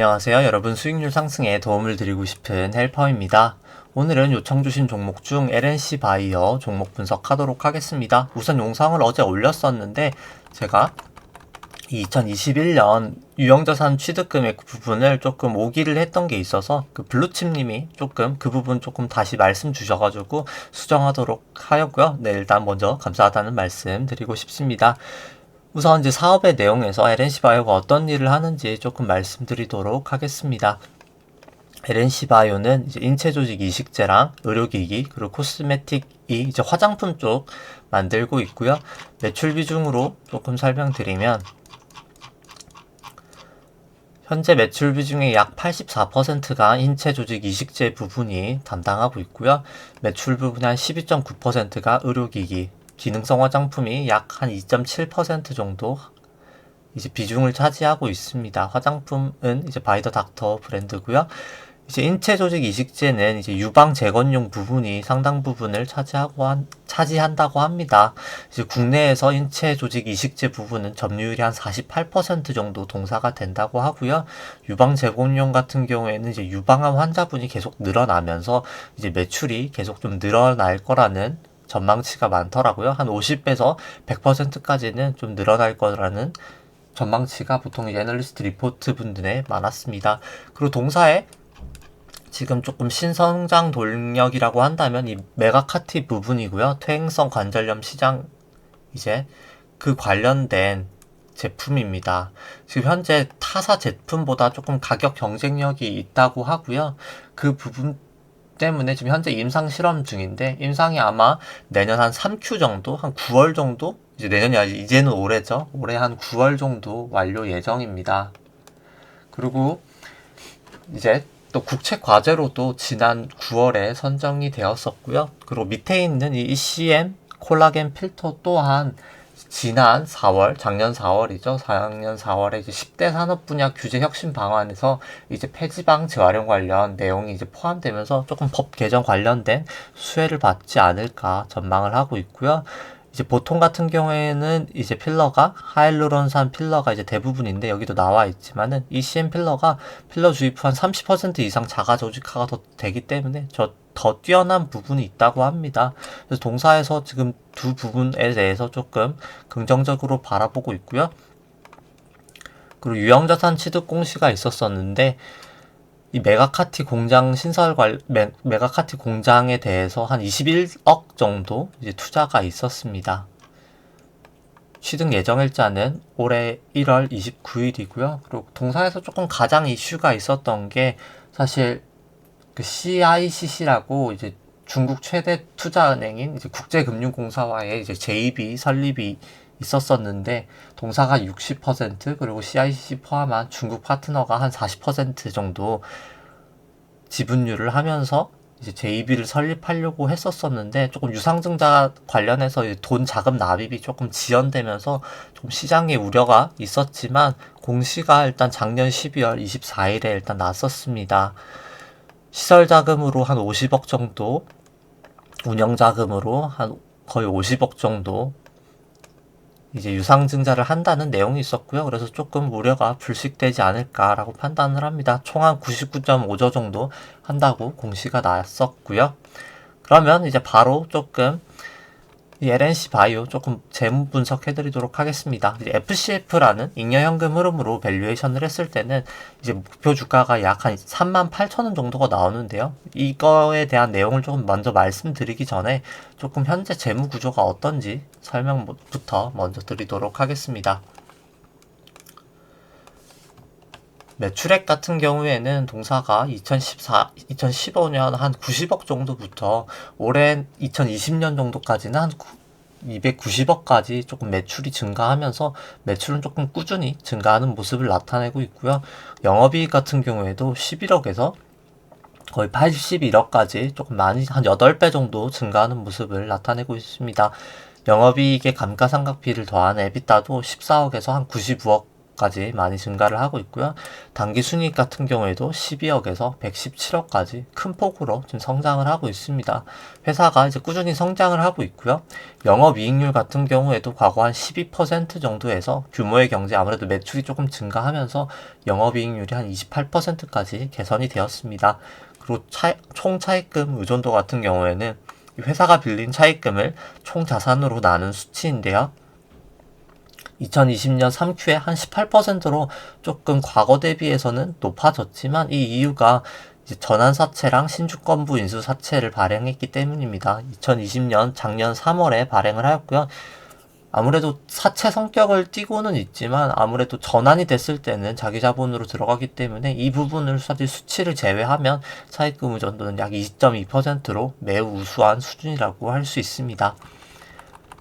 안녕하세요. 여러분 수익률 상승에 도움을 드리고 싶은 헬퍼입니다. 오늘은 요청 주신 종목 중 LNC 바이오 종목 분석하도록 하겠습니다. 우선 영상을 어제 올렸었는데 제가 2021년 유형자산 취득금액 부분을 조금 오기를 했던 게 있어서 그 블루칩님이 조금 그 부분 조금 다시 말씀 주셔가지고 수정하도록 하였고요. 네, 일단 먼저 감사하다는 말씀 드리고 싶습니다. 우선 이제 사업의 내용에서 LNC 바이오가 어떤 일을 하는지 조금 말씀드리도록 하겠습니다. LNC 바이오는 이제 인체 조직 이식제랑 의료기기 그리고 코스메틱이 이제 화장품 쪽 만들고 있고요. 매출 비중으로 조금 설명드리면 현재 매출 비중의 약 84%가 인체 조직 이식제 부분이 담당하고 있고요. 매출 부분의 한 12.9%가 의료기기 기능성 화장품이 약 한 2.7% 정도 이제 비중을 차지하고 있습니다. 화장품은 이제 바이 더 닥터 브랜드고요. 이제 인체 조직 이식제는 이제 유방 재건용 부분이 상당 부분을 차지한다고 합니다. 이제 국내에서 인체 조직 이식제 부분은 점유율이 한 48% 정도 동사가 된다고 하고요. 유방 재건용 같은 경우에는 이제 유방암 환자분이 계속 늘어나면서 이제 매출이 계속 좀 늘어날 거라는 전망치가 많더라고요. 한 50에서 100%까지는 좀 늘어날 거라는 전망치가 보통 애널리스트 리포트 분들에 많았습니다. 그리고 동사에 지금 조금 신성장 동력이라고 한다면 이 메가카티 부분이고요. 퇴행성 관절염 시장 이제 그 관련된 제품입니다. 지금 현재 타사 제품보다 조금 가격 경쟁력이 있다고 하고요. 그 부분 때문에 지금 현재 임상 실험 중인데 임상이 아마 내년 한 3Q 정도, 한 9월 정도? 이제 내년이 아니지 이제는 올해죠. 올해 한 9월 정도 완료 예정입니다. 그리고 이제 또 국책 과제로도 지난 9월에 선정이 되었었고요. 그리고 밑에 있는 이 ECM 콜라겐 필터 또한 지난 4월, 작년 4월이죠. 작년 4월에 이제 10대 산업 분야 규제 혁신 방안에서 이제 폐지방 재활용 관련 내용이 이제 포함되면서 조금 법 개정 관련된 수혜를 받지 않을까 전망을 하고 있고요. 이제 보통 같은 경우에는 이제 필러가 하이루론산 필러가 이제 대부분인데 여기도 나와 있지만은 ECM 필러가 필러 주입 한 30% 이상 자가 조직화가 더 되기 때문에 더 뛰어난 부분이 있다고 합니다. 그래서 동사에서 지금 두 부분에 대해서 조금 긍정적으로 바라보고 있고요. 그리고 유형자산 취득 공시가 있었었는데 이 메가카티 공장 메가카티 공장에 대해서 한 21억 정도 이제 투자가 있었습니다. 취득 예정일자는 올해 1월 29일이고요. 그리고 동사에서 조금 가장 이슈가 있었던 게 사실 그 CICC라고 이제 중국 최대 투자은행인 이제 국제금융공사와의 이제 JV 설립이 있었었는데 동사가 60% 그리고 CICC 포함한 중국 파트너가 한 40% 정도 지분율을 하면서 이제 JB를 설립하려고 했었었는데 조금 유상증자 관련해서 돈 자금 납입이 조금 지연되면서 좀 시장에 우려가 있었지만 공시가 일단 작년 12월 24일에 일단 났었습니다. 시설 자금으로 한 50억 정도, 운영 자금으로 한 거의 50억 정도 이제 유상증자를 한다는 내용이 있었고요. 그래서 조금 우려가 불식되지 않을까라고 판단을 합니다. 총 한 99.5조 정도 한다고 공시가 났었고요. 그러면 이제 바로 조금 이 LNC 바이오 조금 재무 분석해 드리도록 하겠습니다. FCF라는 잉여현금 흐름으로 밸류에이션을 했을 때는 이제 목표 주가가 약 한 38,000원 정도가 나오는데요. 이거에 대한 내용을 조금 먼저 말씀드리기 전에 조금 현재 재무 구조가 어떤지 설명부터 먼저 드리도록 하겠습니다. 매출액 같은 경우에는 동사가 2015년 한 90억 정도부터 올해 2020년 정도까지는 한 290억까지 조금 매출이 증가하면서 매출은 조금 꾸준히 증가하는 모습을 나타내고 있고요. 영업이익 같은 경우에도 11억에서 거의 81억까지 조금 많이 한 8배 정도 증가하는 모습을 나타내고 있습니다. 영업이익의 감가상각비를 더한 EBITDA도 14억에서 한 99억 까지 많이 증가를 하고 있고요. 당기 순이익 같은 경우에도 12억에서 117억까지 큰 폭으로 지금 성장을 하고 있습니다. 회사가 이제 꾸준히 성장을 하고 있고요. 영업이익률 같은 경우에도 과거 한 12% 정도에서 규모의 경제 아무래도 매출이 조금 증가하면서 영업이익률이 한 28%까지 개선이 되었습니다. 그리고 총 차입금 의존도 같은 경우에는 회사가 빌린 차입금을 총 자산으로 나눈 수치인데요. 2020년 3Q에 한 18%로 조금 과거 대비해서는 높아졌지만 이 이유가 이제 전환사채랑 신주건부 인수사채를 발행했기 때문입니다. 2020년 작년 3월에 발행을 하였고요. 아무래도 사채 성격을 띠고는 있지만 아무래도 전환이 됐을 때는 자기 자본으로 들어가기 때문에 이 부분을 사실 수치를 제외하면 차입금 의존도는 약 20.2%로 매우 우수한 수준이라고 할 수 있습니다.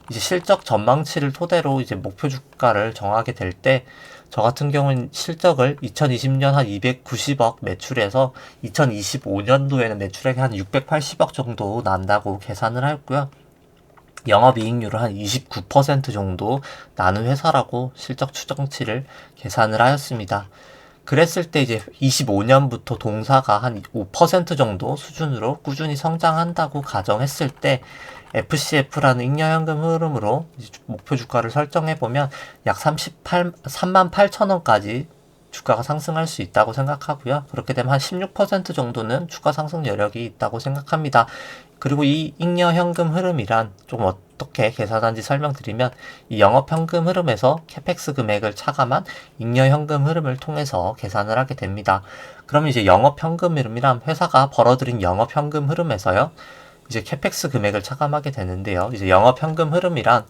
이제 실적 전망치를 토대로 이제 목표 주가를 정하게 될 때 저 같은 경우는 실적을 2020년 한 290억 매출에서 2025년도에는 매출액이 한 680억 정도 난다고 계산을 했고요. 영업이익률을 한 29% 정도 나는 회사라고 실적 추정치를 계산을 하였습니다. 그랬을 때 이제 25년부터 동사가 한 5% 정도 수준으로 꾸준히 성장한다고 가정했을 때 FCF라는 잉여현금 흐름으로 목표 주가를 설정해보면 약 38,000원까지 주가가 상승할 수 있다고 생각하고요. 그렇게 되면 한 16% 정도는 주가 상승 여력이 있다고 생각합니다. 그리고 이 잉여현금 흐름이란 좀 어떻게 계산한지 설명드리면 이 영업현금 흐름에서 캐펙스 금액을 차감한 잉여현금 흐름을 통해서 계산을 하게 됩니다. 그럼 이제 영업현금 흐름이란 회사가 벌어들인 영업현금 흐름에서요. 이제 캐펙스 금액을 차감하게 되는데요. 이제 영업현금 흐름이란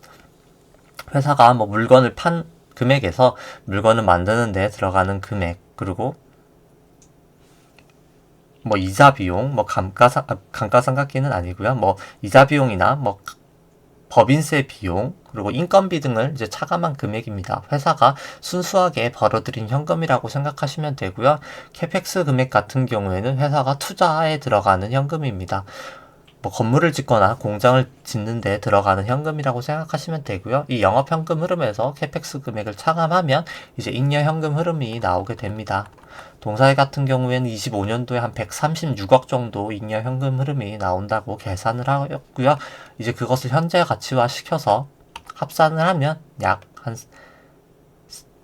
회사가 뭐 물건을 판 금액에서 물건을 만드는 데 들어가는 금액, 그리고 뭐 이자 비용, 뭐 감가상각비는 아니고요. 뭐 이자 비용이나 뭐 법인세 비용, 그리고 인건비 등을 이제 차감한 금액입니다. 회사가 순수하게 벌어들인 현금이라고 생각하시면 되고요. 캐펙스 금액 같은 경우에는 회사가 투자에 들어가는 현금입니다. 뭐 건물을 짓거나 공장을 짓는 데 들어가는 현금이라고 생각하시면 되고요. 이 영업현금 흐름에서 캐펙스 금액을 차감하면 이제 잉여현금 흐름이 나오게 됩니다. 동사회 같은 경우에는 25년도에 한 136억 정도 잉여현금 흐름이 나온다고 계산을 하였고요. 이제 그것을 현재 가치화 시켜서 합산을 하면 약 한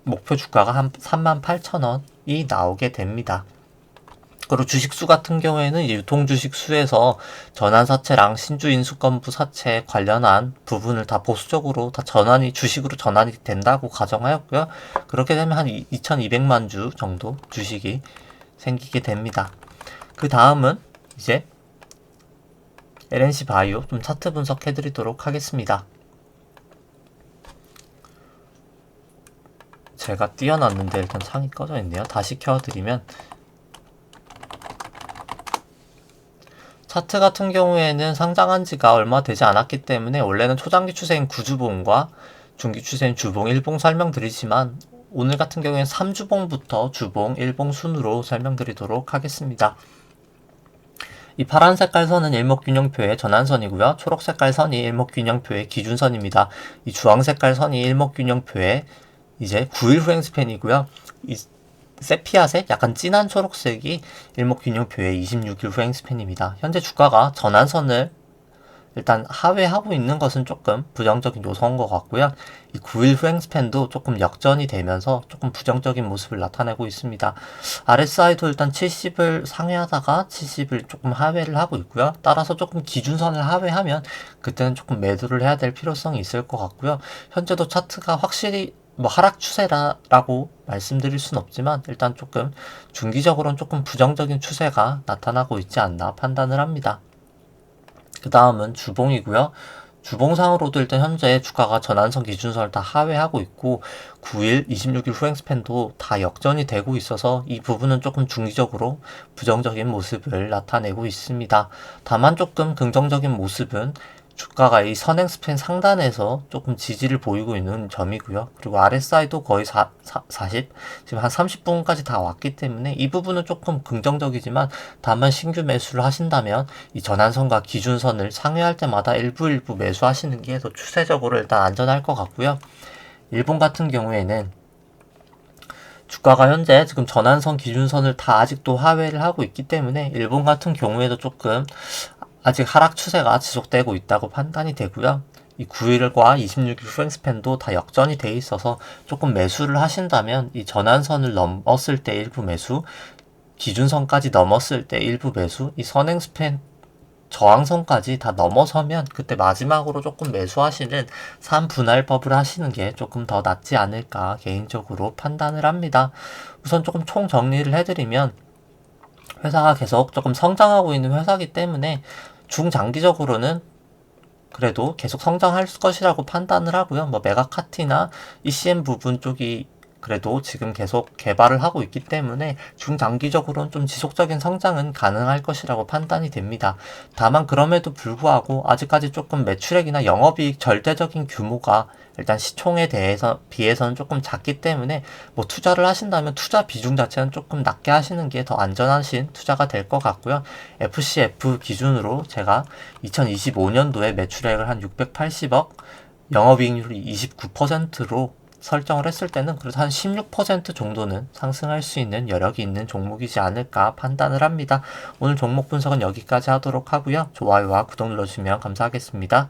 목표 주가가 한 38,000원이 나오게 됩니다. 그리고 주식수 같은 경우에는 유통주식 수에서 전환사채랑 신주인수건부 사채 관련한 부분을 다 보수적으로 다 주식으로 전환이 된다고 가정하였고요. 그렇게 되면 한 2200만 주 정도 주식이 생기게 됩니다. 그 다음은 이제 LNC 바이오 좀 차트 분석해 드리도록 하겠습니다. 제가 띄워놨는데 일단 창이 꺼져 있네요. 다시 켜드리면 차트 같은 경우에는 상장한 지가 얼마 되지 않았기 때문에 원래는 초장기 추세인 구주봉과 중기 추세인 주봉, 일봉 설명드리지만 오늘 같은 경우에는 3주봉부터 주봉, 일봉 순으로 설명드리도록 하겠습니다. 이 파란 색깔 선은 일목균형표의 전환선이고요. 초록 색깔 선이 일목균형표의 기준선입니다. 이 주황 색깔 선이 일목균형표의 이제 9일 후행 스팬이고요. 이 세피아색 약간 진한 초록색이 일목균형표의 26일 후행 스팬입니다. 현재 주가가 전환선을 일단 하회하고 있는 것은 조금 부정적인 요소인 것 같고요. 이 9일 후행 스팬도 조금 역전이 되면서 조금 부정적인 모습을 나타내고 있습니다. RSI도 일단 70을 상회하다가 70을 조금 하회를 하고 있고요. 따라서 조금 기준선을 하회하면 그때는 조금 매도를 해야 될 필요성이 있을 것 같고요. 현재도 차트가 확실히 뭐 하락 추세라고 말씀드릴 순 없지만 일단 조금 중기적으로는 조금 부정적인 추세가 나타나고 있지 않나 판단을 합니다. 그 다음은 주봉이고요. 주봉상으로도 일단 현재 주가가 전환선 기준선을 다 하회하고 있고 9일, 26일 후행 스팬도 다 역전이 되고 있어서 이 부분은 조금 중기적으로 부정적인 모습을 나타내고 있습니다. 다만 조금 긍정적인 모습은 주가가 이 선행 스팬 상단에서 조금 지지를 보이고 있는 점이고요. 그리고 RSI도 거의 40, 지금 한 30분까지 다 왔기 때문에 이 부분은 조금 긍정적이지만 다만 신규 매수를 하신다면 이 전환선과 기준선을 상회할 때마다 일부 매수하시는 게 더 추세적으로 일단 안전할 것 같고요. 일본 같은 경우에는 주가가 현재 지금 전환선 기준선을 다 아직도 하회를 하고 있기 때문에 일본 같은 경우에도 조금 아직 하락 추세가 지속되고 있다고 판단이 되고요. 이 9일과 26일 프랭스팬도 다 역전이 돼 있어서 조금 매수를 하신다면 이 전환선을 넘었을 때 일부 매수, 기준선까지 넘었을 때 일부 매수, 이 선행스팬 저항선까지 다 넘어서면 그때 마지막으로 조금 매수하시는 3분할법을 하시는 게 조금 더 낫지 않을까 개인적으로 판단을 합니다. 우선 조금 총 정리를 해드리면 회사가 계속 조금 성장하고 있는 회사이기 때문에 중장기적으로는 그래도 계속 성장할 것이라고 판단을 하고요. 뭐 메가카티나 ECM 부분 쪽이 그래도 지금 계속 개발을 하고 있기 때문에 중장기적으로는 좀 지속적인 성장은 가능할 것이라고 판단이 됩니다. 다만 그럼에도 불구하고 아직까지 조금 매출액이나 영업이익 절대적인 규모가 일단 시총에 대해서 비해서는 조금 작기 때문에 뭐 투자를 하신다면 투자 비중 자체는 조금 낮게 하시는 게 더 안전하신 투자가 될 것 같고요. FCF 기준으로 제가 2025년도에 매출액을 한 680억, 영업이익률이 29%로 설정을 했을 때는 그래도 한 16% 정도는 상승할 수 있는 여력이 있는 종목이지 않을까 판단을 합니다. 오늘 종목 분석은 여기까지 하도록 하고요. 좋아요와 구독 눌러주시면 감사하겠습니다.